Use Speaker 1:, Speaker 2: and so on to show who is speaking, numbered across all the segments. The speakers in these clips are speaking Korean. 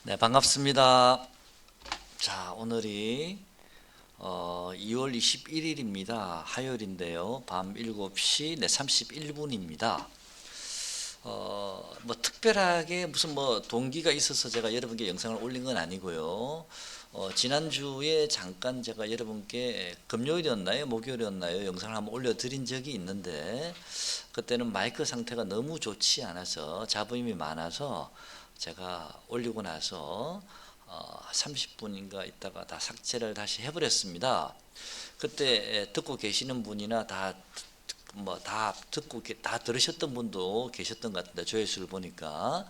Speaker 1: 네, 반갑습니다. 자, 오늘이 2월 21일입니다. 화요일인데요. 밤 7시 31분입니다. 뭐 특별하게 무슨 뭐 동기가 있어서 제가 여러분께 영상을 올린 건 아니고요. 지난주에 잠깐 제가 여러분께 금요일이었나요? 목요일이었나요? 영상을 한번 올려드린 적이 있는데 그때는 마이크 상태가 너무 좋지 않아서 잡음이 많아서 제가 올리고 나서 30분인가 있다가 다 삭제를 다시 해버렸습니다. 그때 듣고 계시는 분이나 다 듣고 다 들으셨던 분도 계셨던 것 같은데 조회수를 보니까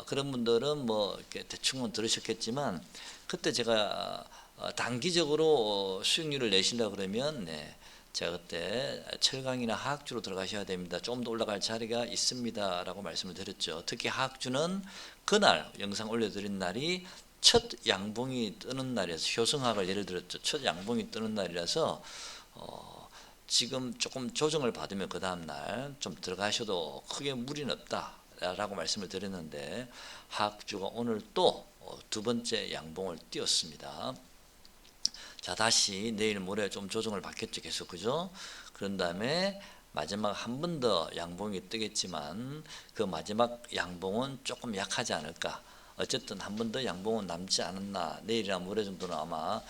Speaker 1: 그런 분들은 뭐 이렇게 대충은 들으셨겠지만 그때 제가 단기적으로 수익률을 내시려고 그러면 제가 그때 철강이나 하학주로 들어가셔야 됩니다. 좀 더 올라갈 자리가 있습니다 라고 말씀을 드렸죠. 특히 하학주는 그날 영상 올려드린 날이 첫 양봉이 뜨는 날이라서 효성학을 예를 들었죠. 첫 양봉이 뜨는 날이라서 지금 조금 조정을 받으면 그 다음날 좀 들어가셔도 크게 무리는 없다 라고 말씀을 드렸는데 하학주가 오늘 또 두 번째 양봉을 띄웠습니다. 자, 다시 내일 모레 좀 조정을 받겠죠. 계속, 그죠? 그런 다음에 마지막 한 번 더 양봉이 뜨겠지만 그 마지막 양봉은 조금 약하지 않을까. 어쨌든 한 번 더 양봉은 남지 않았나. 내일이나 모레 정도는 아마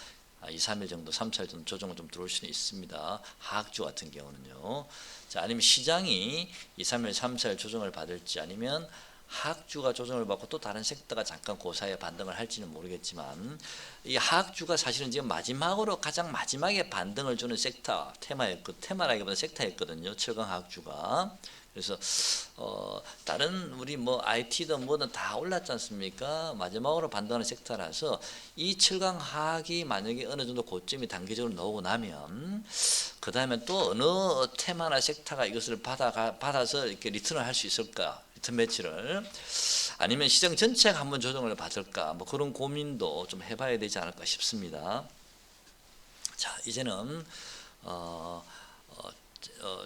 Speaker 1: 2, 3일 정도, 3, 4일 정도 조정을 좀 들어올 수는 있습니다. 하학주 같은 경우는요. 자, 아니면 시장이 2, 3일, 3, 4일 조정을 받을지 아니면 하학주가 조정을 받고 또 다른 섹터가 잠깐 그 사이에 반등을 할지는 모르겠지만 이 하학주가 사실은 지금 마지막으로 가장 마지막에 반등을 주는 섹터 테마라기보다 섹터였거든요. 철강 하학주가. 그래서 다른 우리 뭐 IT든 뭐든 다 올랐지 않습니까? 마지막으로 반등하는 섹터라서 이 철강 하학이 만약에 어느 정도 고점이 단기적으로 나오고 나면 그 다음에 또 어느 테마나 섹터가 이것을 받아서 이렇게 리턴을 할 수 있을까? 리턴 매치를 아니면 시장 전체가 한번 조정을 받을까? 뭐 그런 고민도 좀 해봐야 되지 않을까 싶습니다. 자, 이제는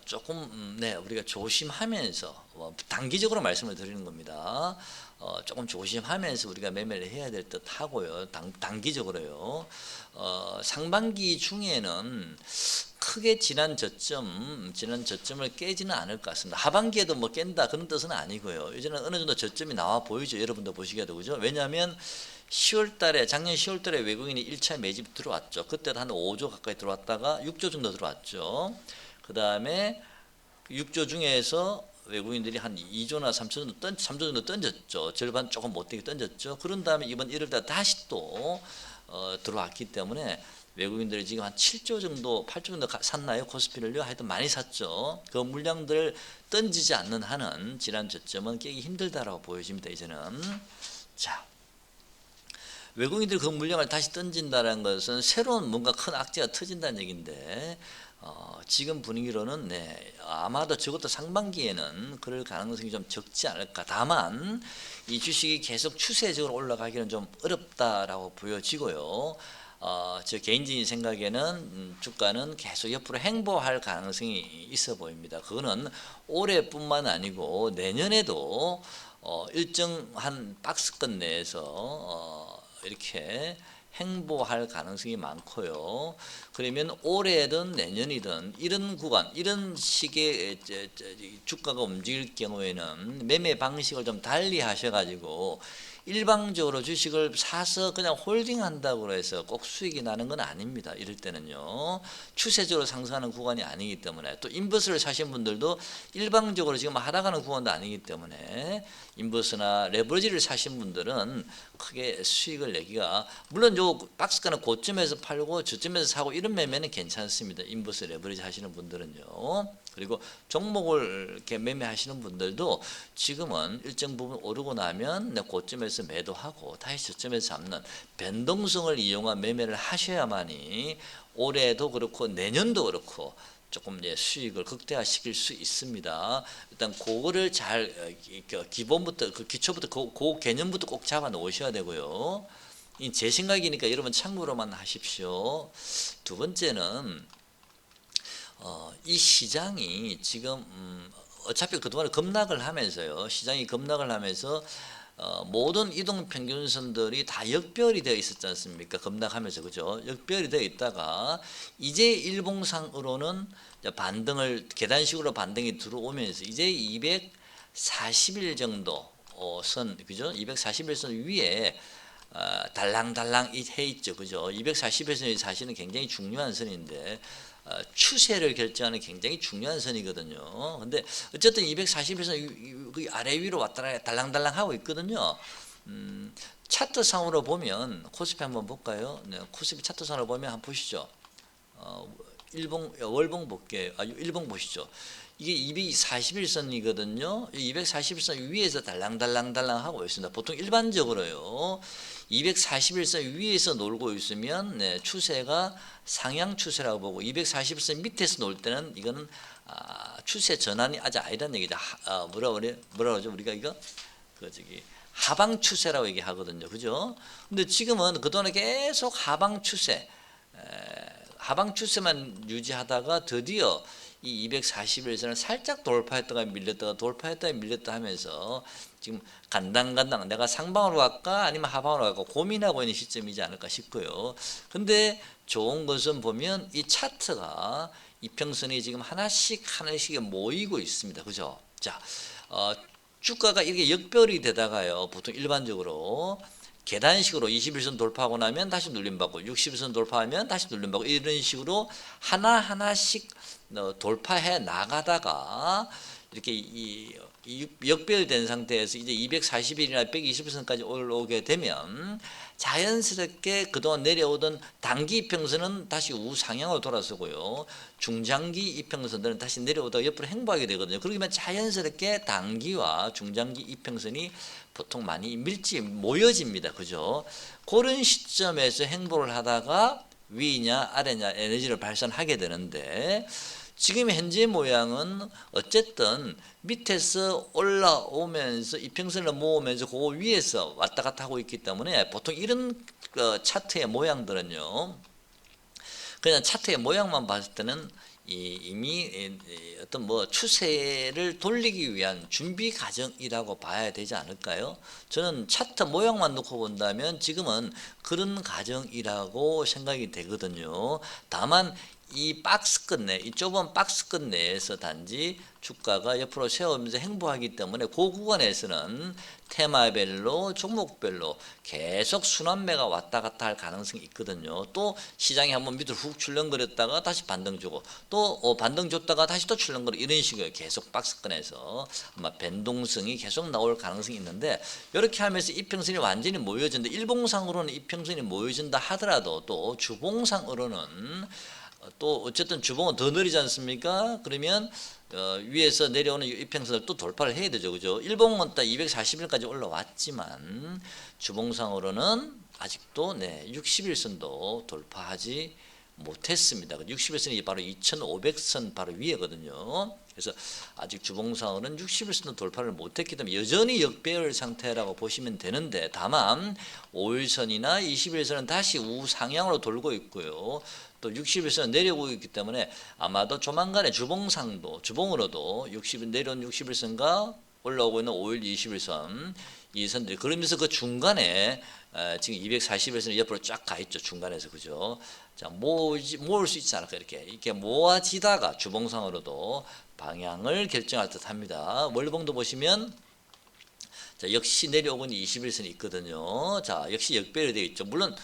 Speaker 1: 조금 우리가 조심하면서 단기적으로 말씀을 드리는 겁니다. 조금 조심하면서 우리가 매매를 해야 될 듯 하고요. 단기적으로요. 상반기 중에는 크게 지난 저점을 깨지는 않을 것 같습니다. 하반기에도 뭐 깬다 그런 뜻은 아니고요. 이제는 어느 정도 저점이 나와 보이죠. 여러분도 보시기에도 그죠? 왜냐하면 10월 달에 작년 10월 달에 외국인이 1차 매집 들어왔죠. 그때도 한 5조 가까이 들어왔다가 6조 정도 들어왔죠. 그 다음에 6조 중에서 외국인들이 한 2조나 3조 정도 던졌죠. 절반 조금 못되게 던졌죠. 그런 다음에 이번 1월달 다시 또 들어왔기 때문에 외국인들이 지금 한 7조 정도, 8조 정도 샀나요? 코스피를요? 하여튼 많이 샀죠. 그 물량들을 던지지 않는 한은 지난 저점은 깨기 힘들다라고 보여집니다. 이제는. 자, 외국인들이 그 물량을 다시 던진다는 것은 새로운 뭔가 큰 악재가 터진다는 얘기인데 지금 분위기로는 아마도 적어도 상반기에는 그럴 가능성이 좀 적지 않을까. 다만 이 주식이 계속 추세적으로 올라가기는 좀 어렵다라고 보여지고요. 제 개인적인 생각에는 주가는 계속 옆으로 행보할 가능성이 있어 보입니다. 그거는 올해뿐만 아니고 내년에도 일정한 박스권 내에서 이렇게 행보할 가능성이 많고요. 그러면 올해든 내년이든 이런 구간, 이런 식의 주가가 움직일 경우에는 매매 방식을 좀 달리 하셔가지고 일방적으로 주식을 사서 그냥 홀딩한다고 해서 꼭 수익이 나는 건 아닙니다. 이럴 때는요. 추세적으로 상승하는 구간이 아니기 때문에 또 인버스를 사신 분들도 일방적으로 지금 하락하는 구간도 아니기 때문에 인버스나 레버리지를 사신 분들은 크게 수익을 내기가 물론 요 박스가는 고점에서 팔고 저점에서 사고 이런 매매는 괜찮습니다. 인버스 레버리지 하시는 분들은요. 그리고 종목을 이렇게 매매하시는 분들도 지금은 일정 부분 오르고 나면 고점에서 매도하고 다시 저점에서 잡는 변동성을 이용한 매매를 하셔야만이 올해도 그렇고 내년도 그렇고 조금 수익을 극대화시킬 수 있습니다. 일단 그거를 잘 기본부터 그 기초부터 그 개념부터 꼭 잡아 놓으셔야 되고요. 제 생각이니까 여러분 참고로만 하십시오. 두 번째는 이 시장이 지금 어차피 그동안에 급락을 하면서요. 시장이 급락을 하면서 모든 이동 평균선들이 다 역별이 되어 있었지 않습니까? 급락하면서 그죠? 역별이 되어 있다가 이제 일봉상으로는 반등을 계단식으로 반등이 들어오면서 이제 240일 정도 선 그죠? 241 선 위에 달랑달랑 해 있죠, 그죠? 241선이 사실은 굉장히 중요한 선인데 추세를 결정하는 굉장히 중요한 선이거든요. 근데 어쨌든 241선 그 아래 위로 왔다 갔다 달랑달랑 하고 있거든요. 차트상으로 보면 코스피 한번 볼까요? 네, 코스피 차트상으로 보면 한번 보시죠. 월봉 볼게요. 일봉 보시죠. 이게 241선이거든요. 241선 위에서 달랑달랑 하고 있습니다. 보통 일반적으로요. 241선 위에서 놀고 있으면 네, 추세가 상향 추세라고 보고 241선 밑에서 놀 때는 이거는 추세 전환이 아직 아니라는 얘기죠. 뭐라 그러죠? 우리가 이거 하방 추세라고 얘기하거든요. 그죠? 근데 지금은 그동안에 계속 하방 추세만 유지하다가 드디어 이 241선을 살짝 돌파했다가 밀렸다 하면서 지금 간당간당 내가 상방으로 갈까 아니면 하방으로 갈까 고민하고 있는 시점이지 않을까 싶고요. 근데 좋은 것은 보면 이 차트가 이평선이 지금 하나씩 모이고 있습니다. 그죠? 자, 주가가 이렇게 역별이 되다가요. 보통 일반적으로 계단식으로 21선 돌파하고 나면 다시 눌림받고 60선 돌파하면 다시 눌림받고 이런 식으로 하나하나씩 돌파해 나가다가 이렇게 이 역별된 상태에서 이제 240일이나 120선까지 올라오게 되면 자연스럽게 그동안 내려오던 단기 이평선은 다시 우상향으로 돌아서고요. 중장기 이평선들은 다시 내려오다가 옆으로 행보하게 되거든요. 그러면 자연스럽게 단기와 중장기 이평선이 보통 많이 모여집니다. 그죠? 그런 시점에서 행보를 하다가 위냐 아래냐 에너지를 발산하게 되는데 지금 현재 모양은 어쨌든 밑에서 올라오면서 이평선을 모으면서 그 위에서 왔다 갔다 하고 있기 때문에 보통 이런 차트의 모양들은요. 그냥 차트의 모양만 봤을 때는 이미 어떤 추세를 돌리기 위한 준비 과정이라고 봐야 되지 않을까요? 저는 차트 모양만 놓고 본다면 지금은 그런 과정이라고 생각이 되거든요. 다만 이 박스 끝내, 이 좁은 박스 끝내에서 단지 주가가 옆으로 세우면서 행보하기 때문에 그 구간에서는 테마별로 종목별로 계속 순환매가 왔다 갔다 할 가능성이 있거든요. 또 시장이 한번 밑으로 훅 출렁거렸다가 다시 반등 주고 또 반등 줬다가 다시 또 출렁거려 이런 식으로 계속 박스권에서 아마 변동성이 계속 나올 가능성이 있는데 이렇게 하면서 이평선이 완전히 모여진다. 일봉상으로는 이평선이 모여진다 하더라도 또 주봉상으로는 또 어쨌든 주봉은 더 느리지 않습니까? 그러면 위에서 내려오는 이평선을 또 돌파를 해야 되죠. 그죠? 일봉은 딱 240일까지 올라왔지만 주봉상으로는 아직도 60일선도 돌파하지 못했습니다. 60일선이 바로 2500선 바로 위에거든요. 그래서 아직 주봉상으로는 60일선도 돌파를 못했기 때문에 여전히 역배열 상태라고 보시면 되는데 다만 5일선이나 21일선은 다시 우상향으로 돌고 있고요. 또 60일선 내려오고 있기 때문에 아마도 조만간에 주봉으로도 60일 내려온 60일선과 올라오고 있는 5일 20일선 이 선들이 그러면서 그 중간에 지금 240일선이 옆으로 쫙 가 있죠. 중간에서 그죠? 자, 모을 수 있지 않을까 이렇게 모아지다가 주봉상으로도 방향을 결정할 듯합니다. 월봉도 보시면 자, 역시 내려오고 있는 21선이 있거든요. 자, 역시 역배열이 되어 있죠. 물론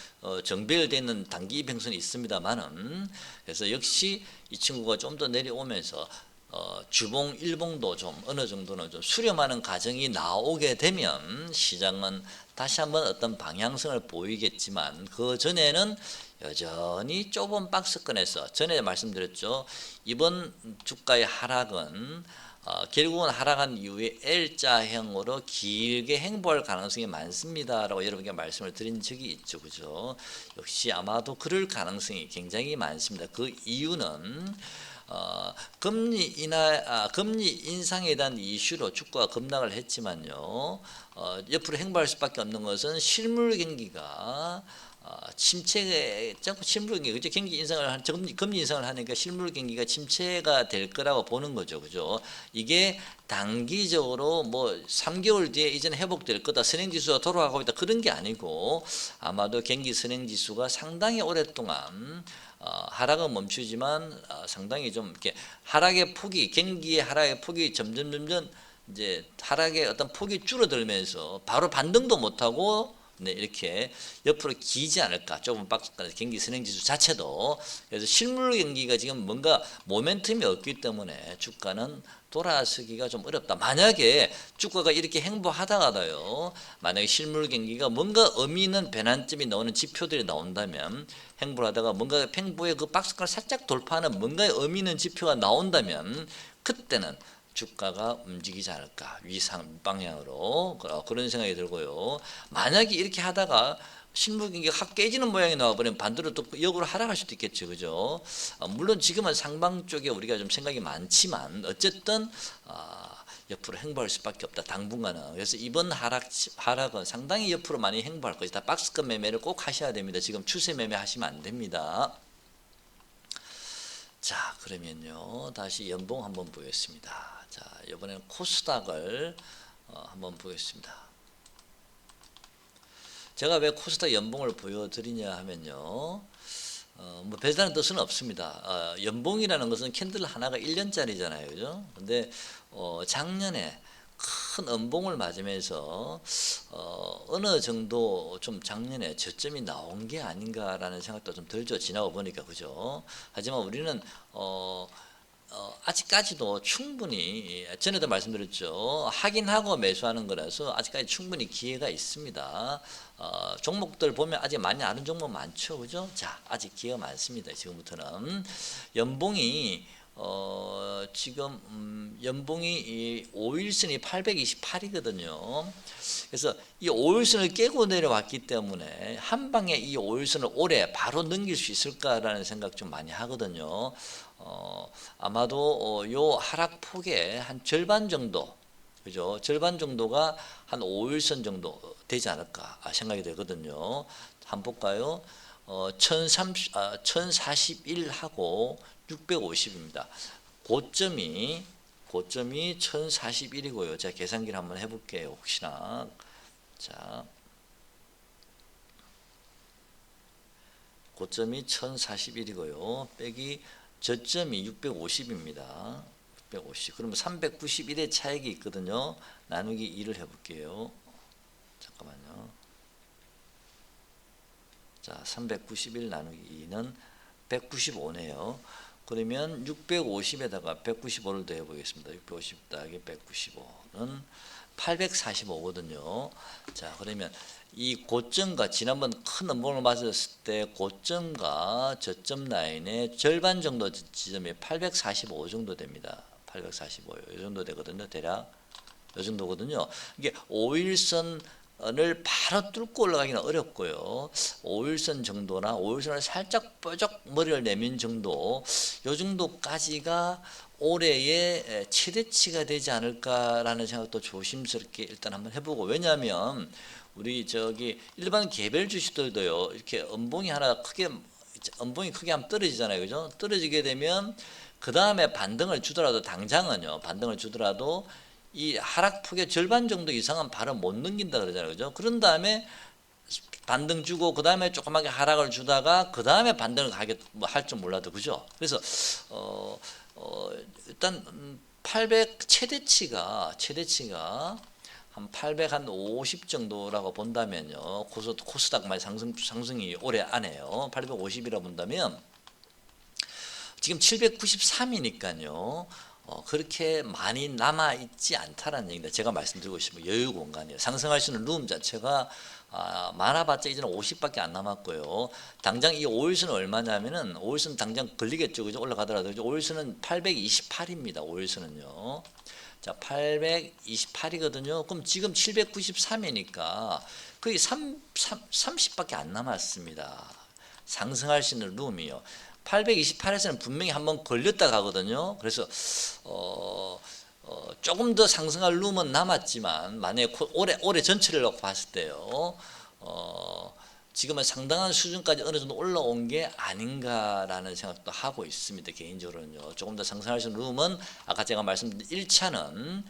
Speaker 1: 정배열되어 있는 단기 이평선이 있습니다만은 그래서 역시 이 친구가 좀 더 내려오면서 주봉, 일봉도 좀 어느 정도는 좀 수렴하는 과정이 나오게 되면 시장은 다시 한번 어떤 방향성을 보이겠지만 그 전에는 여전히 좁은 박스권에서 전에 말씀드렸죠. 이번 주가의 하락은 결국은 하락한 이후에 L자형으로 길게 행보할 가능성이 많습니다라고 여러분께 말씀을 드린 적이 있죠. 그죠? 역시 아마도 그럴 가능성이 굉장히 많습니다. 그 이유는 금리 인상에 대한 이슈로 주가가 급락을 했지만요. 옆으로 행보할 수밖에 없는 것은 실물 경기가 침체에 자꾸 실물 경기, 그죠? 경기 인상을 금리 인상을 하니까 실물 경기가 침체가 될 거라고 보는 거죠, 그죠? 이게 단기적으로 뭐 3개월 뒤에 이제는 회복될 거다, 선행 지수가 돌아가고 있다, 그런 게 아니고 아마도 경기 선행 지수가 상당히 오랫동안 하락은 멈추지만 상당히 좀 이렇게 하락의 폭이, 경기의 하락의 폭이 점점 이제 하락의 어떤 폭이 줄어들면서 바로 반등도 못하고 네, 이렇게 옆으로 기지 않을까, 조금 박스권 경기 선행지수 자체도. 그래서 실물 경기가 지금 뭔가 모멘텀이 없기 때문에 주가는 돌아서기가 좀 어렵다. 만약에 주가가 이렇게 행보하다가도요, 만약에 실물 경기가 뭔가 의미 있는 변환점이 나오는 지표들이 나온다면, 행보를 하다가 뭔가 행보의 그 박스권을 살짝 돌파하는 뭔가의 의미 있는 지표가 나온다면, 그때는 주가가 움직이지 않을까, 위상 방향으로, 그런 생각이 들고요. 만약에 이렇게 하다가 실물 경기가 확 깨지는 모양이 나와버리면 반대로 또 역으로 하락할 수도 있겠죠, 그죠? 물론 지금은 상방 쪽에 우리가 좀 생각이 많지만 어쨌든 옆으로 행보할 수밖에 없다, 당분간은. 그래서 이번 하락은 상당히 옆으로 많이 행보할 것이다. 박스권 매매를 꼭 하셔야 됩니다. 지금 추세 매매 하시면 안 됩니다. 자, 그러면요, 다시 연봉 한번 보겠습니다. 자, 이번에는 코스닥을 한번 보겠습니다. 제가 왜 코스닥 연봉을 보여드리냐 하면요, 뭐 별다른 뜻은 없습니다. 연봉이라는 것은 캔들 하나가 1년짜리잖아요, 그죠? 근데 작년에 큰 음봉을 맞으면서 어느 정도 좀 작년에 저점이 나온 게 아닌가라는 생각도 좀 들죠, 지나고 보니까, 그죠? 하지만 우리는 아직까지도 충분히, 전에도 말씀드렸죠, 확인하고 매수하는 거라서 아직까지 충분히 기회가 있습니다. 종목들 보면 아직 많이 아는 종목 많죠, 그죠? 자, 아직 기회가 많습니다. 지금부터는 연봉이 지금 연봉이 이 5일선이 828이거든요. 그래서 이 5일선을 깨고 내려왔기 때문에 한 방에 이 5일선을 올해 바로 넘길 수 있을까라는 생각 좀 많이 하거든요. 아마도 요 하락폭의 한 절반 정도, 그죠? 절반 정도가 한 5일선 정도 되지 않을까 생각이 되거든요. 한번 볼까요? 1041하고 650입니다. 고점이 1041이고요. 제가 계산기를 한번 해볼게요, 혹시나. 자, 고점이 1041이고요. 빼기 저점이 650입니다. 650. 그러면 391의 차익이 있거든요. 나누기 2를 해볼게요. 잠깐만요. 자, 391 나누기 2는 195네요. 그러면 650에다가 195를 더해 보겠습니다. 650 더하기 195는 845거든요. 자, 그러면 이 고점과 지난번 큰 음봉을 맞았을 때 고점과 저점 라인의 절반 정도 지점이 845 정도 됩니다. 845, 이 정도 되거든요. 대략 이 정도거든요. 이게 5일선을 바로 뚫고 올라가기는 어렵고요. 5일선 정도나 5일선을 살짝 뾰족 머리를 내민 정도, 요 정도까지가 올해의 최대치가 되지 않을까라는 생각도 조심스럽게 일단 한번 해보고, 왜냐하면 우리 저기 일반 개별 주식들도요, 이렇게 음봉이 크게 한번 떨어지잖아요, 그죠? 떨어지게 되면 그 다음에 반등을 주더라도, 당장은요, 반등을 주더라도 이 하락폭의 절반 정도 이상은 바로 못 넘긴다 그러잖아요, 그죠? 그런 다음에 반등 주고 그 다음에 조그맣게 하락을 주다가 그 다음에 반등을 할 줄 몰라도, 그죠? 그래서 일단 800 최대치가 한 850 정도라고 본다면요, 코스닥만 상승이 올해 안에요, 850이라고 본다면 지금 793이니까요. 그렇게 많이 남아있지 않다라는 얘기입니다. 제가 말씀드리고 싶은 여유 공간이에요. 상승할 수 있는 룸 자체가 많아봤자 이제는 50밖에 안 남았고요. 당장 이 5일선은 얼마냐면은, 5일선 당장 걸리겠죠, 그죠? 올라가더라도 5일선은 828입니다. 5일선은요. 자, 828이거든요. 그럼 지금 793이니까 거의 30밖에 안 남았습니다. 상승할 수 있는 룸이요. 828에서는 분명히 한번 걸렸다 가거든요. 그래서 조금 더 상승할 룸은 남았지만, 만약에 올해 전체를 놓고 봤을 때요, 지금은 상당한 수준까지 어느 정도 올라온 게 아닌가라는 생각도 하고 있습니다. 개인적으로는요. 조금 더 상승할 수 있는 룸은 아까 제가 말씀드린 1차는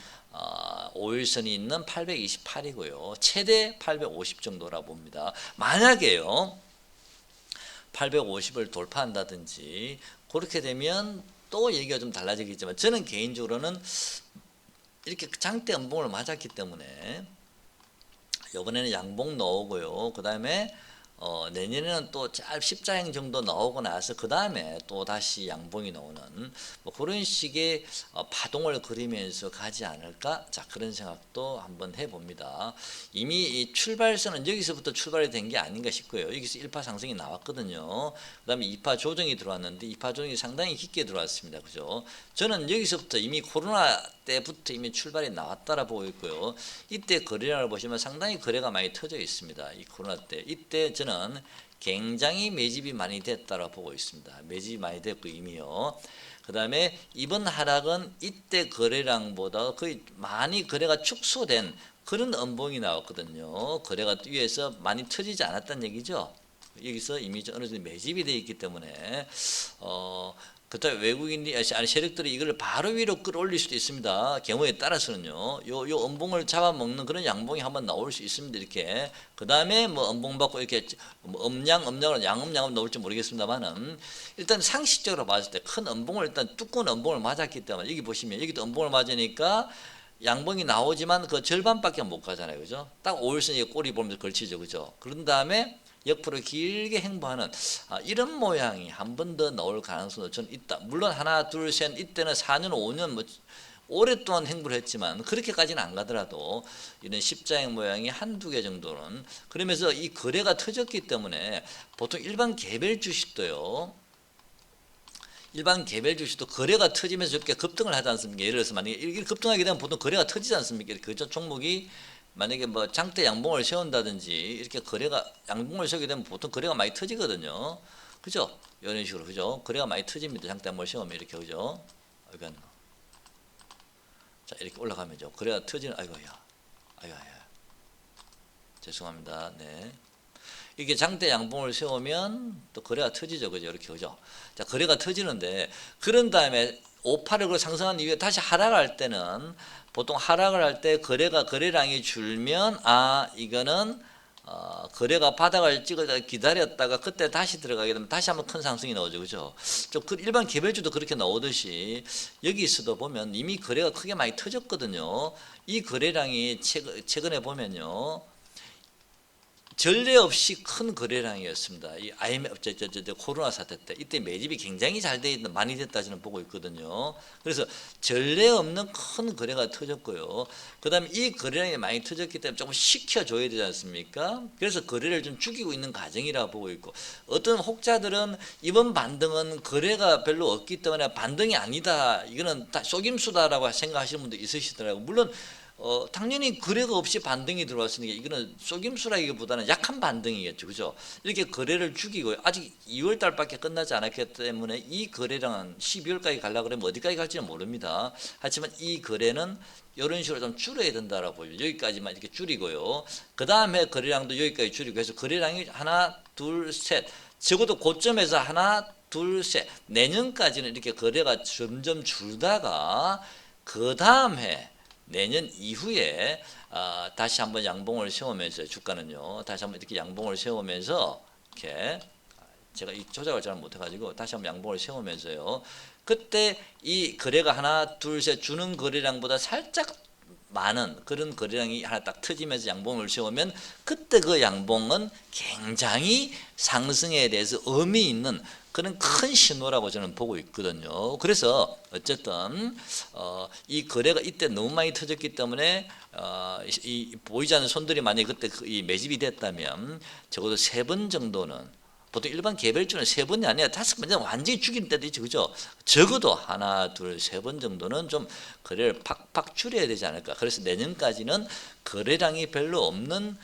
Speaker 1: 5일선이 있는 828이고요. 최대 850 정도라 봅니다. 만약에요 850을 돌파한다든지 그렇게 되면 또 얘기가 좀 달라지겠지만 저는 개인적으로는 이렇게 장대 음봉을 맞았기 때문에 이번에는 양봉 나오고요. 그 다음에 내년에는 또 10자행 정도 나오고 나서 그 다음에 또 다시 양봉이 나오는 뭐 그런 식의 파동을 그리면서 가지 않을까? 자, 그런 생각도 한번 해봅니다. 이미 이 출발선은 여기서부터 출발이 된 게 아닌가 싶고요. 여기서 1파 상승이 나왔거든요. 그 다음에 2파 조정이 들어왔는데 2파 조정이 상당히 깊게 들어왔습니다. 그죠? 저는 여기서부터 이미 코로나 때부터 이미 출발이 나왔다라 보고 있고요. 이때 거래량을 보시면 상당히 거래가 많이 터져 있습니다. 이 코로나 때. 이때 저는 굉장히 매집이 많이 됐다라 보고 있습니다. 매집이 많이 됐고 이미요. 그 다음에 이번 하락은 이때 거래량보다 거의 많이 거래가 축소된 그런 음봉이 나왔거든요. 거래가 위에서 많이 터지지 않았다는 얘기죠. 여기서 이미 어느 정도 매집이 되어 있기 때문에 그다음에 외국인이 아니 세력들이 이걸 바로 위로 끌어올릴 수도 있습니다. 경우에 따라서는요. 요 음봉을 잡아먹는 그런 양봉이 한번 나올 수 있습니다. 이렇게 그 다음에 뭐 음봉 받고 이렇게 뭐 음량으로 양음 나올지 모르겠습니다만은 일단 상식적으로 봤을 때 큰 음봉을 일단 두꺼운 음봉을 맞았기 때문에 여기 보시면 여기도 음봉을 맞으니까 양봉이 나오지만 그 절반밖에 못 가잖아요. 그죠? 딱 5일선에 꼬리 보면서 걸치죠. 그죠? 그런 다음에 옆으로 길게 행보하는 이런 모양이 한 번 더 나올 가능성도 저는 있다. 물론 하나, 둘, 셋 이때는 4년, 5년 뭐 오랫동안 행보를 했지만 그렇게까지는 안 가더라도 이런 십자행 모양이 한두 개 정도는 그러면서 이 거래가 터졌기 때문에 보통 일반 개별 주식도요. 일반 개별 주식도 거래가 터지면서 이렇게 급등을 하지 않습니까? 예를 들어서 만약에 이렇게 급등하게 되면 보통 거래가 터지지 않습니까? 그 종목이 만약에 뭐 장대 양봉을 세운다든지 이렇게 거래가 양봉을 세우게 되면 보통 거래가 많이 터지거든요. 그죠? 이런 식으로 그죠? 거래가 많이 터집니다. 장대 양봉을 세우면 이렇게 그죠? 이건 자 이렇게 올라가면죠. 거래가 터지는 아이고야, 죄송합니다. 네. 이게 장대 양봉을 세우면 또 거래가 터지죠. 그죠? 이렇게 그죠? 자, 거래가 터지는데 그런 다음에 586을 상승한 이후에 다시 하락할 때는 보통 하락을 할 때 거래량이 줄면 이거는 거래가 바닥을 찍어 기다렸다가 그때 다시 들어가게 되면 다시 한번 큰 상승이 나오죠. 그죠? 좀 일반 개별주도 그렇게 나오듯이 여기서도 보면 이미 거래가 크게 많이 터졌거든요. 이 거래량이 최근에 보면요. 전례 없이 큰 거래량이었습니다. 이 IMF 코로나 사태 때 이때 매집이 굉장히 잘 돼 있는 많이 됐다 저는 보고 있거든요. 그래서 전례 없는 큰 거래가 터졌고요. 그다음에 이 거래량이 많이 터졌기 때문에 조금 식혀줘야 되지 않습니까? 그래서 거래를 좀 죽이고 있는 과정이라 보고 있고 어떤 혹자들은 이번 반등은 거래가 별로 없기 때문에 반등이 아니다. 이거는 다 속임수다라고 생각하시는 분도 있으시더라고요. 물론 당연히 거래가 없이 반등이 들어왔으니까 이거는 속임수라기보다는 약한 반등이겠죠. 그죠? 이렇게 거래를 죽이고 아직 2월 달밖에 끝나지 않았기 때문에 이 거래량은 12월까지 가려고 그러면 어디까지 갈지는 모릅니다. 하지만 이 거래는 이런 식으로 좀 줄여야 된다라고 보죠. 여기까지만 이렇게 줄이고요. 그 다음에 거래량도 여기까지 줄이고 해서 거래량이 하나, 둘, 셋 적어도 고점에서 하나, 둘, 셋 내년까지는 이렇게 거래가 점점 줄다가 그 다음에 내년 이후에 다시 한번 양봉을 세우면서 주가는요. 다시 한번 이렇게 양봉을 세우면서 이렇게 제가 이 조작을 잘 못해가지고 다시 한번 양봉을 세우면서요. 그때 이 거래가 하나, 둘, 셋 주는 거래량보다 살짝 많은 그런 거래량이 하나 딱 터지면서 양봉을 세우면 그때 그 양봉은 굉장히 상승에 대해서 의미 있는 그런 큰 신호라고 저는 보고 있거든요. 그래서 어쨌든 이 거래가 이때 너무 많이 터졌기 때문에 이 보이지 않는 손들이 만약에 그때 이 매집이 됐다면 적어도 3번 정도는 보통 일반 개별주는 3번이 아니라 5번 완전히 죽일 때도 있죠. 그죠? 적어도 하나, 둘, 3번 정도는 좀 거래를 팍팍 줄여야 되지 않을까. 그래서 내년까지는 거래량이 별로 없는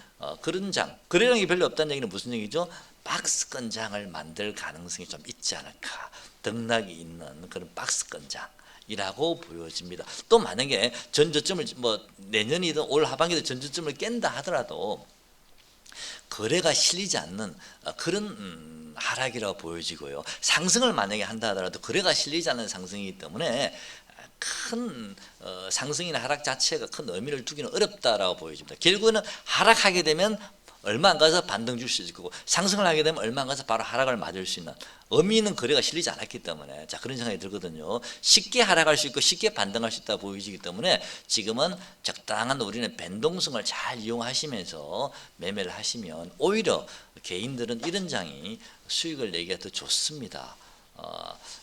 Speaker 1: 그런 장. 거래량이 별로 없다는 얘기는 무슨 얘기죠? 박스권 장을 만들 가능성이 좀 있지 않을까. 등락이 있는 그런 박스권 장. 이라고 보여집니다. 또 만약에 전저점을 뭐 내년이든 올 하반기든 전저점을 깬다 하더라도 거래가 실리지 않는 그런 하락이라고 보여지고요. 상승을 만약에 한다 하더라도 거래가 실리지 않는 상승이기 때문에 큰 상승이나 하락 자체가 큰 의미를 두기는 어렵다라고 보여집니다. 결국에는 하락하게 되면 얼마 안 가서 반등 줄 수 있을 거고, 상승을 하게 되면 얼마 안 가서 바로 하락을 맞을 수 있는 의미 있는 거래가 실리지 않았기 때문에, 자, 그런 생각이 들거든요. 쉽게 하락할 수 있고 쉽게 반등할 수 있다 보이지기 때문에 지금은 적당한 우리는 변동성을 잘 이용하시면서 매매를 하시면 오히려 개인들은 이런 장이 수익을 내기가 더 좋습니다.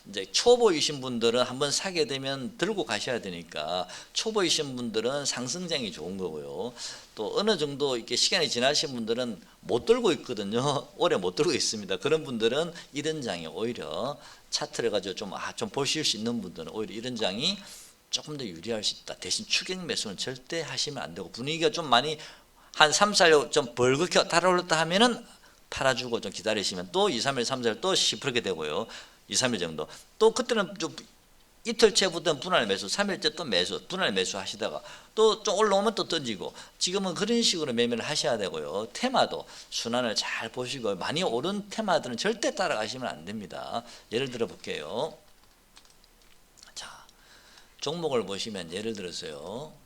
Speaker 1: 이제 초보이신 분들은 한번 사게 되면 들고 가셔야 되니까, 초보이신 분들은 상승장이 좋은 거고요. 또 어느 정도 이렇게 시간이 지나신 분들은 못 들고 있거든요. 오래 못 들고 있습니다. 그런 분들은 이런 장이 오히려 차트를 가지고 좀 보실 수 있는 분들은 오히려 이런 장이 조금 더 유리할 수 있다. 대신 추격 매수는 절대 하시면 안 되고, 분위기가 좀 많이 한 3, 4일 좀 벌겋게 달아올랐다 하면은 팔아주고 좀 기다리시면 또 2, 3일, 3, 4일 또 시퍼렇게 되고요. 2, 3일 정도. 또 그때는 좀 이틀째부터는 분할 매수, 3일째 또 매수, 분할 매수 하시다가 또 좀 올라오면 또 던지고, 지금은 그런 식으로 매매를 하셔야 되고요. 테마도 순환을 잘 보시고, 많이 오른 테마들은 절대 따라가시면 안 됩니다. 예를 들어 볼게요. 자, 종목을 보시면 예를 들어서요.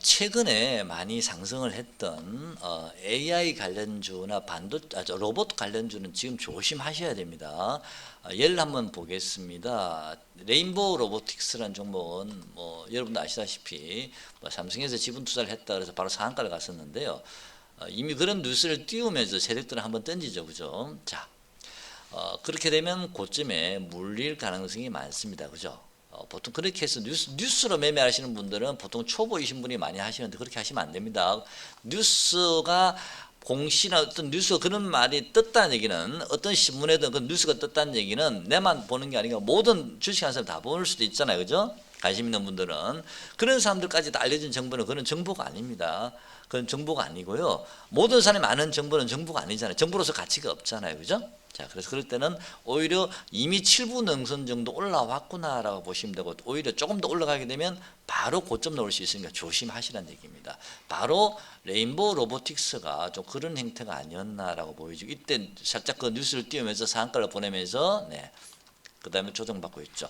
Speaker 1: 최근에 많이 상승을 했던 AI 관련주나 로봇 관련주는 지금 조심하셔야 됩니다. 예를 한번 보겠습니다. 레인보우 로보틱스라는 종목은 뭐 여러분도 아시다시피 삼성에서 지분 투자를 했다 그래서 바로 상한가를 갔었는데요. 이미 그런 뉴스를 띄우면서 세력들은 한번 던지죠, 그죠? 자, 그렇게 되면 고점에 물릴 가능성이 많습니다, 그죠? 보통 그렇게 해서 뉴스로 매매하시는 분들은 보통 초보이신 분이 많이 하시는데, 그렇게 하시면 안 됩니다. 뉴스가 공시나 어떤 뉴스가 그런 말이 떴다는 얘기는, 어떤 신문에든 그 뉴스가 떴다는 얘기는 내만 보는 게 아니라 모든 주식하는 사람 다 볼 수도 있잖아요, 그죠? 관심 있는 분들은. 그런 사람들까지 다 알려진 정보는 그런 정보가 아닙니다. 그건 정보가 아니고요. 모든 사람이 아는 정보는 정보가 아니잖아요. 정보로서 가치가 없잖아요, 그죠? 자, 그래서 그럴 때는 오히려 이미 7부 능선 정도 올라왔구나라고 보시면 되고, 오히려 조금 더 올라가게 되면 바로 고점 넣을 수 있으니까 조심하시라는 얘기입니다. 바로 레인보우 로보틱스가 좀 그런 형태가 아니었나라고 보여지고, 이때 살짝 그 뉴스를 띄우면서 상한가를 보내면서 그 다음에 조정받고 있죠.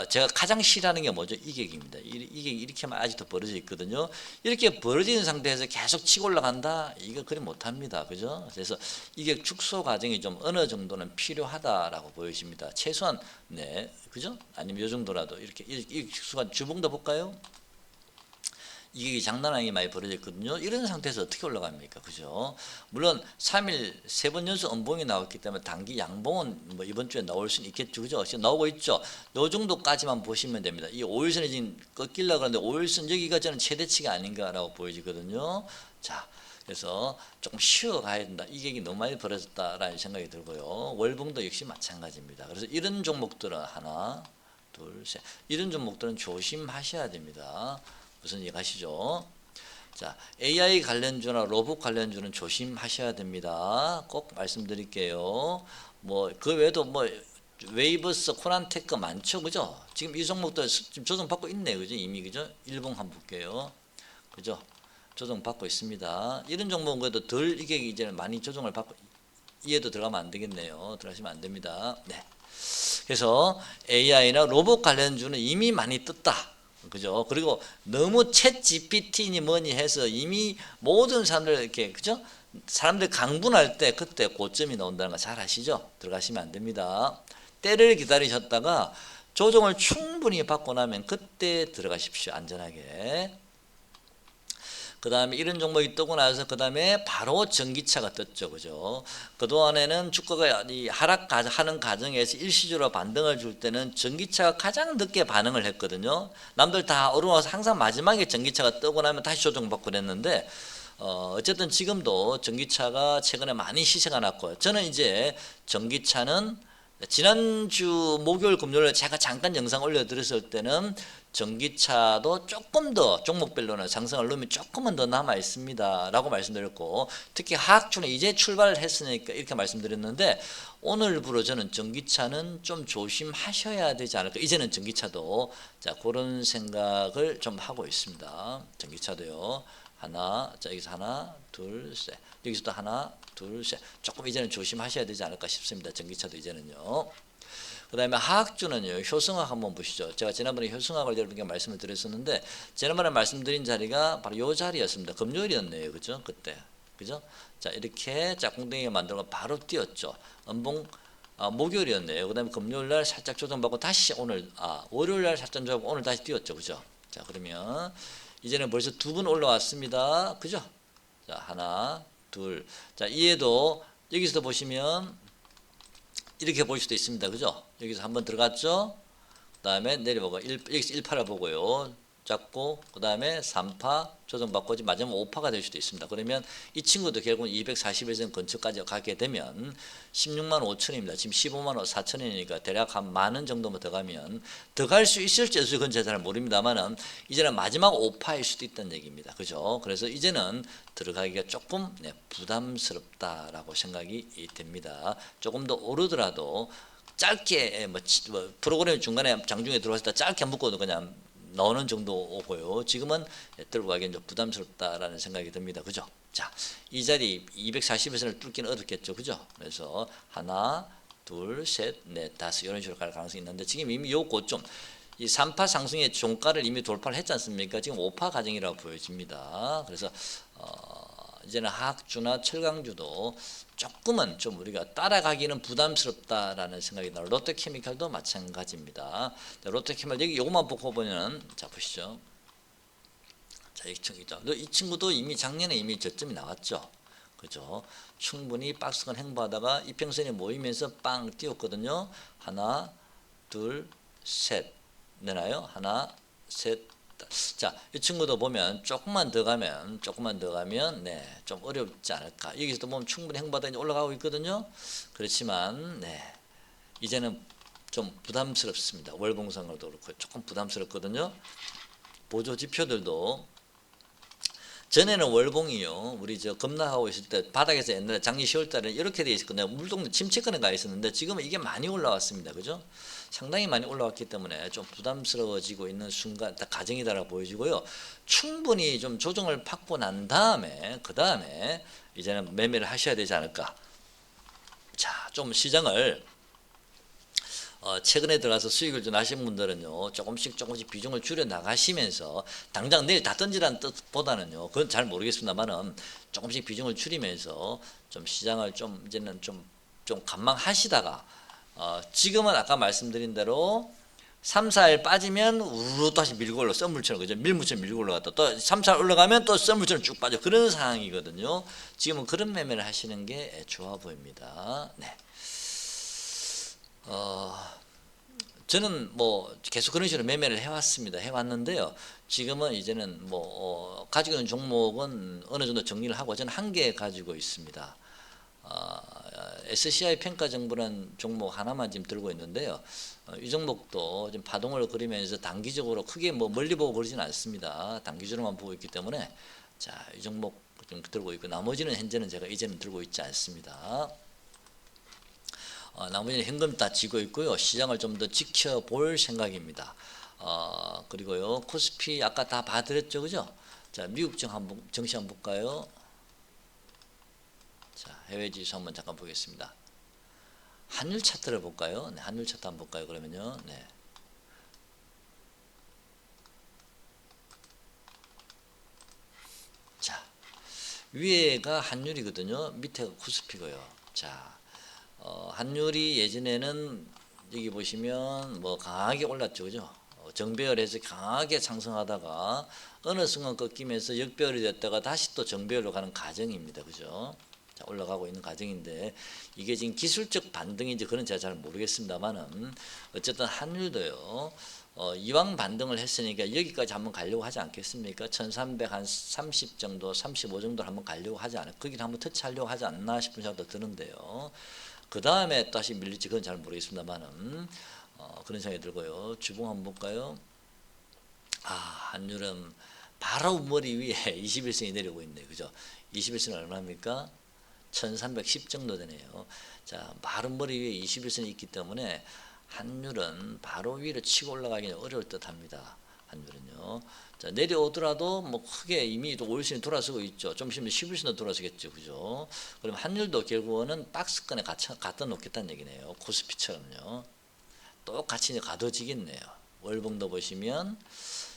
Speaker 1: 제가 가장 싫어하는 게 뭐죠? 이격입니다. 이격이 이렇게만 아직도 벌어져 있거든요. 이렇게 벌어지는 상태에서 계속 치고 올라간다? 이거 그리 못합니다. 그죠? 그래서 이격 축소 과정이 좀 어느 정도는 필요하다라고 보여집니다. 최소한, 그죠? 아니면 이 정도라도 이렇게 이격 축소가 주봉도 볼까요? 이게 장난 아니게 많이 벌어졌거든요. 이런 상태에서 어떻게 올라갑니까? 그죠? 물론 3일 3번 연속 음봉이 나왔기 때문에 단기 양봉은 뭐 이번 주에 나올 수는 있겠죠. 그죠? 지금 나오고 있죠. 요 정도까지만 보시면 됩니다. 이 5일선이 지금 꺾이려고 하는데 5일선 여기가 저는 최대치가 아닌가라고 보여지거든요. 자, 그래서 조금 쉬어가야 된다. 이격이 너무 많이 벌어졌다라는 생각이 들고요. 월봉도 역시 마찬가지입니다. 그래서 이런 종목들은 하나, 둘, 셋. 이런 종목들은 조심하셔야 됩니다. 무슨 얘기 하시죠? 자, AI 관련주나 로봇 관련주는 조심하셔야 됩니다. 꼭 말씀드릴게요. 뭐 그 외에도 뭐 웨이버스, 코난테크 많죠, 그죠? 지금 이 종목도 지금 조정받고 있네요, 그죠? 이미, 그죠? 일봉 한번 볼게요, 그죠? 조정받고 있습니다. 이런 종목은 그래도 덜 이격이 이제는 많이 조정을 받고, 이해도 들어가면 안 되겠네요. 들어가시면 안 됩니다. 네. 그래서 AI나 로봇 관련주는 이미 많이 떴다. 그죠? 그리고 너무 챗 GPT니 뭐니 해서 이미 모든 사람들 이렇게, 그죠? 사람들 강분할 때 그때 고점이 나온다는 거 잘 아시죠? 들어가시면 안 됩니다. 때를 기다리셨다가 조정을 충분히 받고 나면 그때 들어가십시오. 안전하게. 그 다음에 이런 종목이 뜨고 나서 그 다음에 바로 전기차가 떴죠, 그죠? 그동안에는 주가가 하락하는 과정에서 일시적으로 반등을 줄 때는 전기차가 가장 늦게 반응을 했거든요. 남들 다 오르면서 항상 마지막에 전기차가 뜨고 나면 다시 조정받고 그랬는데, 어쨌든 지금도 전기차가 최근에 많이 시세가 났고, 저는 이제 전기차는 지난주 목요일 금요일 제가 잠깐 영상 올려드렸을 때는 전기차도 조금 더 종목별로는 상승할 룸이 조금은 더 남아 있습니다 라고 말씀드렸고, 특히 하악주는 이제 출발을 했으니까 이렇게 말씀드렸는데, 오늘부로 저는 전기차는 좀 조심하셔야 되지 않을까. 이제는 전기차도 자 그런 생각을 좀 하고 있습니다. 전기차도요. 하나, 자 여기서 하나, 둘, 셋. 여기서도 하나, 둘, 셋. 조금 이제는 조심하셔야 되지 않을까 싶습니다. 전기차도 이제는요. 그 다음에 하악주는요. 효성학 한번 보시죠. 제가 지난번에 효성학을 여러분께 말씀을 드렸었는데, 지난번에 말씀드린 자리가 바로 요 자리였습니다. 금요일이었네요. 그죠? 그때. 그죠? 자 이렇게 짝꿍댕이가 만들고 바로 뛰었죠. 음봉 목요일이었네요. 그 다음에 금요일날 살짝 조정받고 다시 오늘 월요일날 살짝 조정받고 오늘 다시 뛰었죠. 그죠? 자 그러면 이제는 벌써 두 번 올라왔습니다. 그죠? 자 하나 둘. 자 이에도 여기서 보시면 이렇게 볼 수도 있습니다. 그죠? 여기서 한번 들어갔죠? 그 다음에 내려보고 여기서 1파를 보고요. 잡고 그 다음에 3파 조정받고 마지막 5파가 될 수도 있습니다. 그러면 이 친구도 결국은 241선 근처까지 가게 되면 16만 5천입니다. 지금 15만 4천이니까 대략 한 만원 정도만 더 가면 더 갈 수 있을지 없을지 그건 제가 잘 모릅니다만은 이제는 마지막 5파일 수도 있다는 얘기입니다. 그죠? 그래서 이제는 들어가기가 조금 부담스럽다라고 생각이 됩니다. 조금 더 오르더라도 짧게 프로그램 중간에 장중에 들어왔을 때 짧게 묶어도 그냥 나오는 정도고요. 지금은 들고 가기엔 좀 부담스럽다라는 생각이 듭니다. 그죠? 자, 이 자리 240에서는 뚫기는 어렵겠죠. 그죠? 그래서 하나, 둘, 셋, 넷, 다섯 이런 식으로 갈 가능성이 있는데 지금 이미 요 고점 이 3파 상승의 종가를 이미 돌파를 했지 않습니까? 지금 5파 과정이라고 보여집니다. 그래서 이제는 하악주나 철강주도 조금은 좀 우리가 따라가기는 부담스럽다라는 생각이 나요. 롯데케미칼도 마찬가지입니다. 롯데케미칼 여기 요것만 보고 보면 자 보시죠. 자 이 친구도 이미 작년에 이미 저점이 나왔죠. 그죠? 충분히 박스권 행보하다가 이평선이 모이면서 빵 뛰었거든요. 하나, 둘, 셋 되나요? 하나, 셋. 자, 이 친구도 보면 조금만 더 가면 네, 좀 어렵지 않을까. 여기서도 보면 충분히 행보하다 올라가고 있거든요. 그렇지만 네, 이제는 좀 부담스럽습니다. 월봉상으로도 그렇고 조금 부담스럽거든요. 보조 지표들도 전에는 월봉이요. 우리 급락하고 있을 때 바닥에서 옛날에 작년 10월달에 이렇게 돼 있었거든요. 물동 침체권에 가 있었는데 지금은 이게 많이 올라왔습니다. 그죠? 상당히 많이 올라왔기 때문에 좀 부담스러워지고 있는 순간 가정이다라고 보여지고요. 충분히 좀 조정을 받고 난 다음에 그 다음에 이제는 매매를 하셔야 되지 않을까. 자, 좀 시장을 최근에 들어가서 수익을 좀 하신 분들은요 조금씩 비중을 줄여 나가시면서 당장 내일 다 던지라는 뜻보다는요 그건 잘 모르겠습니다만은 조금씩 비중을 줄이면서 좀 시장을 좀 이제는 좀 관망하시다가 지금은 아까 말씀드린 대로 3, 4일 빠지면 우르르 다시 밀고 올라 썸물처럼 그죠? 밀물처럼 밀고 올라갔다 또 3, 4일 올라가면 또 썸물처럼 쭉 빠져 그런 상황이거든요. 지금은 그런 매매를 하시는 게 좋아 보입니다. 네. 저는 뭐 계속 그런 식으로 매매를 해왔는데요. 지금은 이제는 가지고 있는 종목은 어느 정도 정리를 하고 저는 한 개 가지고 있습니다. SCI 평가 정보라는 종목 하나만 지금 들고 있는데요. 이 종목도 지금 파동을 그리면서 단기적으로 크게 멀리 보고 그러지는 않습니다. 단기적으로만 보고 있기 때문에 자, 이 종목 좀 들고 있고 나머지는 현재는 제가 이제는 들고 있지 않습니다. 나머지는 현금 다 쥐고 있고요. 시장을 좀 더 지켜볼 생각입니다. 그리고요 코스피 아까 다 봐드렸죠, 그죠? 자 미국 증시 한번 볼까요? 자 해외 지수 한번 잠깐 보겠습니다. 환율 차트를 볼까요? 네, 환율 차트 한번 볼까요? 그러면요, 네. 자 위에가 환율이거든요. 밑에가 코스피고요. 자. 환율이 예전에는 여기 보시면 강하게 올랐죠, 그죠? 정배열에서 강하게 상승하다가 어느 순간 꺾이면서 역배열이 됐다가 다시 또 정배열로 가는 과정입니다, 그죠? 자, 올라가고 있는 과정인데 이게 지금 기술적 반등인지 그건 제가 잘 모르겠습니다만은 어쨌든 환율도요. 이왕 반등을 했으니까 여기까지 한번 가려고 하지 않겠습니까? 1330 정도, 35 정도 한번 가려고 하지 않을까? 거기를 한번 터치하려고 하지 않나 싶은 생각도 드는데요. 그 다음에 다시 밀릴지 그건 잘 모르겠습니다만은 그런 생각이 들고요. 주봉 한번 볼까요? 한율은 바로 머리 위에 21선이 내려오고 있네요. 그죠? 21선은 얼마입니까? 1310 정도 되네요. 자, 바로 머리 위에 21선이 있기 때문에 한율은 바로 위로 치고 올라가기는 어려울 듯 합니다. 한율은요. 자, 내려오더라도 뭐 크게 이미 또 5일선이 돌아서고 있죠. 좀 있으면 11선도 돌아서겠죠. 그죠? 그럼 한율도 결국은 박스권에 갖다 놓겠다는 얘기네요. 코스피처럼요. 똑같이 이제 가둬지겠네요. 월봉도 보시면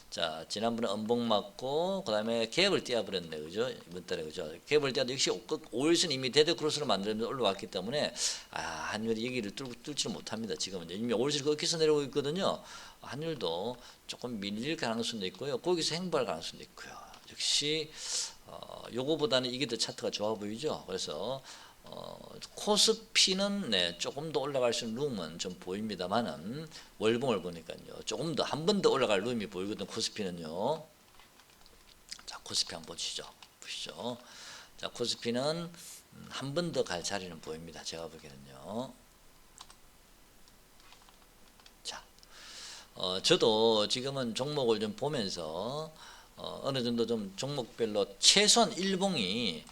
Speaker 1: 자, 지난번에 음봉 맞고 그다음에 갭을 띄어버렸네. 그죠? 이번 달에 그죠? 갭을 띄어도 역시 5일선 이미 데드 크로스로 만들면서 올라왔기 때문에 한율이 여기를 뚫지를 못합니다. 지금은 이미 5일선이 거기서 내려오고 있거든요. 한율도 조금 밀릴 가능성도 있고요. 거기서 행보할 가능성도 있고요. 역시 요거보다는 이게 더 차트가 좋아 보이죠. 그래서 코스피는 조금 더 올라갈 수 있는 룸은 좀 보입니다만은 월봉을 보니까요 조금 더 한 번 더 올라갈 룸이 보이거든. 코스피는요. 자, 코스피 한번 보시죠. 자, 코스피는 한 번 더 갈 자리는 보입니다. 제가 보기에는요. 자, 저도 지금은 종목을 좀 보면서 어느 정도 좀 종목별로 최소한 일봉이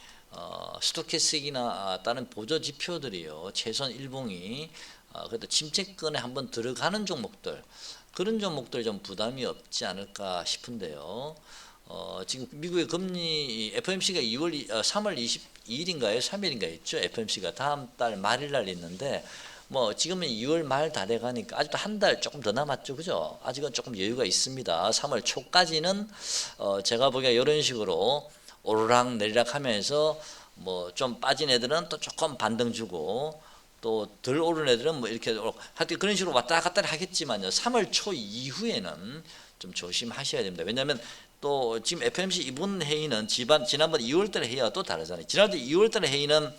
Speaker 1: 스토캐스틱이나 다른 보조 지표들이요. 최소한 일봉이 그래도 침체권에 한번 들어가는 종목들, 그런 종목들 좀 부담이 없지 않을까 싶은데요. 지금 미국의 금리 FOMC가 3월 22일인가요? 3일인가 있죠? FOMC가 다음 달 말일 날 있는데 뭐 지금은 2월 말 다 돼가니까 아직도 한 달 조금 더 남았죠, 그죠? 아직은 조금 여유가 있습니다. 3월 초까지는 제가 보기에 이런 식으로 오르락 내리락 하면서 뭐 좀 빠진 애들은 또 조금 반등 주고 또 덜 오른 애들은 뭐 이렇게 하여튼 그런 식으로 왔다 갔다 하겠지만요. 3월 초 이후에는 좀 조심하셔야 됩니다. 왜냐하면 또 지금 FOMC 이번 회의는 지난번 2월달 회의와 또 다르잖아요. 지난번 2월달 회의는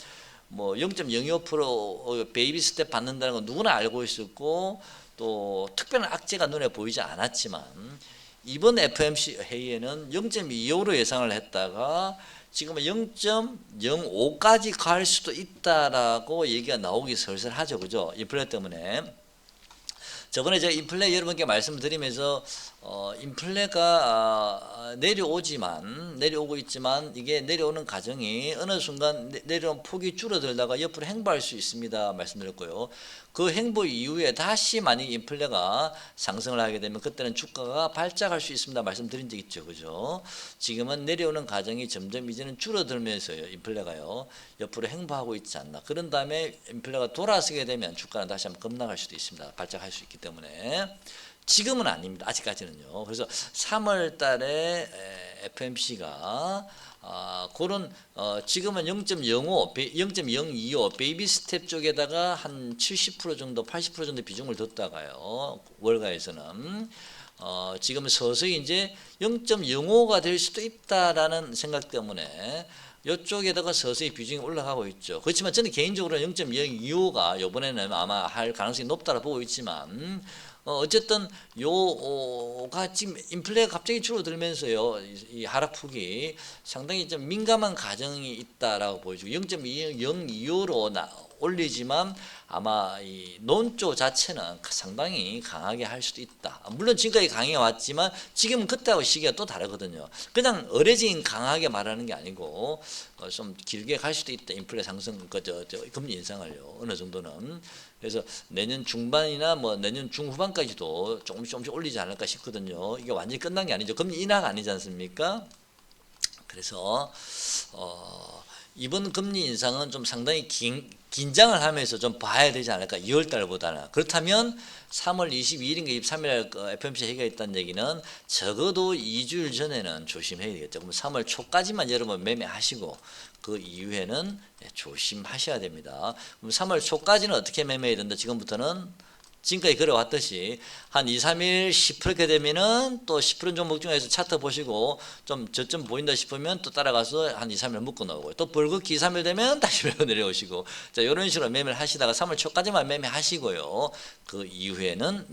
Speaker 1: 뭐 0.02% 베이비 스텝 받는다는 건 누구나 알고 있었고 또 특별한 악재가 눈에 보이지 않았지만 이번 FOMC 회의에는 0.25로 예상을 했다가 지금은 0.05까지 갈 수도 있다라고 얘기가 나오기 슬슬하죠. 그죠? 인플레 때문에. 저번에 제가 인플레 여러분께 말씀드리면서 인플레가 내려오고 있지만 이게 내려오는 과정이 어느 순간 내려온 폭이 줄어들다가 옆으로 행보할 수 있습니다. 말씀드렸고요. 그 행보 이후에 다시 만약 인플레가 상승을 하게 되면 그때는 주가가 발작할 수 있습니다. 말씀드린 적 있죠. 그죠? 지금은 내려오는 과정이 점점 이제는 줄어들면서요. 인플레가요. 옆으로 행보하고 있지 않나. 그런 다음에 인플레가 돌아서게 되면 주가는 다시 한번 급락할 수도 있습니다. 발작할 수 있기 때문에. 지금은 아닙니다. 아직까지는요. 그래서 3월 달에 FOMC가 그런 지금은 0.25 베이비 스텝 쪽에다가 한 70% 정도 80% 정도 비중을 뒀다가요. 월가에서는 지금 서서히 이제 0.05가 될 수도 있다라는 생각 때문에 이쪽에다가 서서히 비중이 올라가고 있죠. 그렇지만 저는 개인적으로 0.025가 이번에는 아마 할 가능성이 높다고 보고 있지만 어쨌든 요가 지금 인플레가 갑자기 줄어들면서요 이 하락폭이 상당히 좀 민감한 과정이 있다라고 보여지고 0.025로 올리지만 아마 이 논조 자체는 상당히 강하게 할 수도 있다. 물론 지금까지 강해 왔지만 지금은 그때하고 시기가 또 다르거든요. 그냥 어레진 강하게 말하는 게 아니고 좀 길게 갈 수도 있다. 인플레 상승 금리 인상을요 어느 정도는. 그래서 내년 중반이나 뭐 내년 중후반까지도 조금씩 올리지 않을까 싶거든요. 이게 완전히 끝난 게 아니죠. 금리 인하가 아니지 않습니까? 그래서 이번 금리 인상은 좀 상당히 긴장을 하면서 좀 봐야 되지 않을까. 2월 달보다는. 그렇다면 3월 22일인가 23일 FOMC 회의가 있다는 얘기는 적어도 2주일 전에는 조심해야 되겠죠. 그럼 3월 초까지만 여러분 매매하시고 그 이후에는 조심하셔야 됩니다. 그럼 3월 초까지는 어떻게 매매해야 된다? 지금까지 그래왔듯이 한 2, 3일 10%게 되면은 또 10% 종목 중에서 차트 보시고 좀 저점 보인다 싶으면 또 따라가서 한 2, 3일 묶어 놓고 또 벌겋게 2, 3일 되면 다시 밀고 내려오시고 자 이런 식으로 매매를 하시다가 3월 초까지만 매매하시고요. 그 이후에는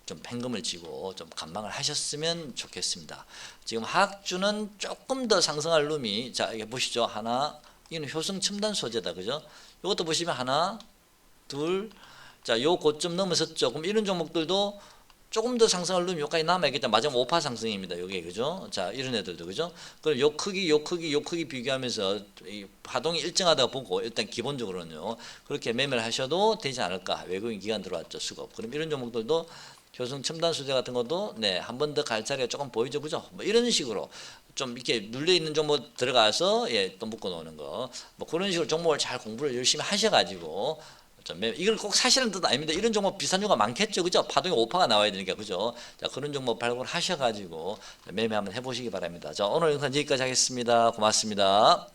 Speaker 1: 좀 팽금을 쥐고 좀 관망을 하셨으면 좋겠습니다. 지금 하악주는 조금 더 상승할 룸이 자 이게 보시죠. 하나 이건 효성 첨단 소재다. 그죠? 이것도 보시면 하나, 둘, 자, 요 고점 넘어섰죠. 그럼 이런 종목들도 조금 더 상승을 누르면 여기까지 남아있겠다. 마지막 5% 상승입니다. 요게 그죠? 자, 이런 애들도 그죠? 그럼 요 크기 비교하면서 이 파동이 일정하다 보고 일단 기본적으로는요. 그렇게 매매를 하셔도 되지 않을까? 외국인 기관 들어왔죠. 수급. 그럼 이런 종목들도 효성 첨단 수제 같은 것도 네, 한 번 더 갈 자리가 조금 보이죠. 그죠? 뭐 이런 식으로 좀 이렇게 눌려 있는 종목 들어가서 예, 또 묶어 놓는 거. 뭐 그런 식으로 종목을 잘 공부를 열심히 하셔 가지고 이걸 꼭 사시는 뜻 아닙니다. 이런 종목 비싼 종목 많겠죠. 그죠? 파동이 5%가 나와야 되니까. 그죠? 자, 그런 종목 발굴 하셔 가지고 매매 한번 해 보시기 바랍니다. 자, 오늘 영상 여기까지 하겠습니다. 고맙습니다.